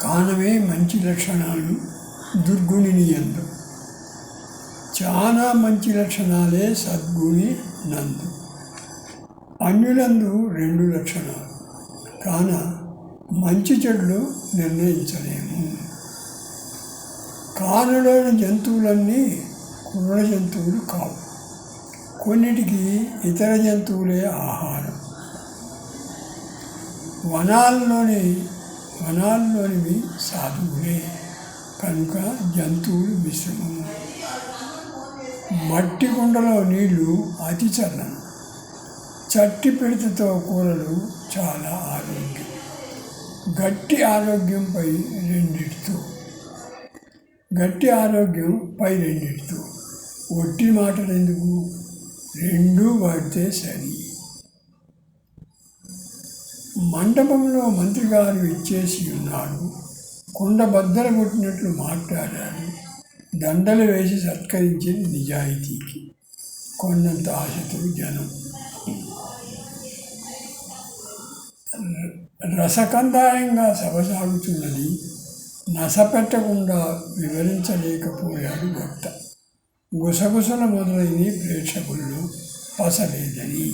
కానవే మంచి లక్షణాలు దుర్గుణిని యందు. చాలా మంచి లక్షణాలే సద్గుణి నందు. అన్యులందు 2 లక్షణాలు కాన మంచి చెడులు నిర్ణయించలేము. కానులోని జంతువులన్నీ క్రూర జంతువులు కావు. కొన్నిటికి ఇతర జంతువులే ఆహారం. వనాల్లోనివి సాధువులే కనుక జంతువులు మిశ్రమము. మట్టి కుండలో నీళ్లు అతి చల్లను. చట్టి పిడతతో కూరలు చాలా ఆరోగ్యం. గట్టి ఆరోగ్యంపై రెండిటితో ఒట్టి మాటలు ఎందుకు? 2 వాడితే సరి. మండపంలో మంత్రి గారు ఇచ్చేసి ఉన్నాడు. కుండ బద్దలు కొట్టినట్లు మాట్లాడాడు. దండలు వేసి సత్కరించింది నిజాయితీకి. కొన్నంత ఆశతో జనం. రసకందాయంగా సభ సాగుతున్నది. నసపెట్టకుండా వివరించలేకపోయాడు వక్త. గుసగుసల మొదలైన ప్రేక్షకుల్లో పసలేదని.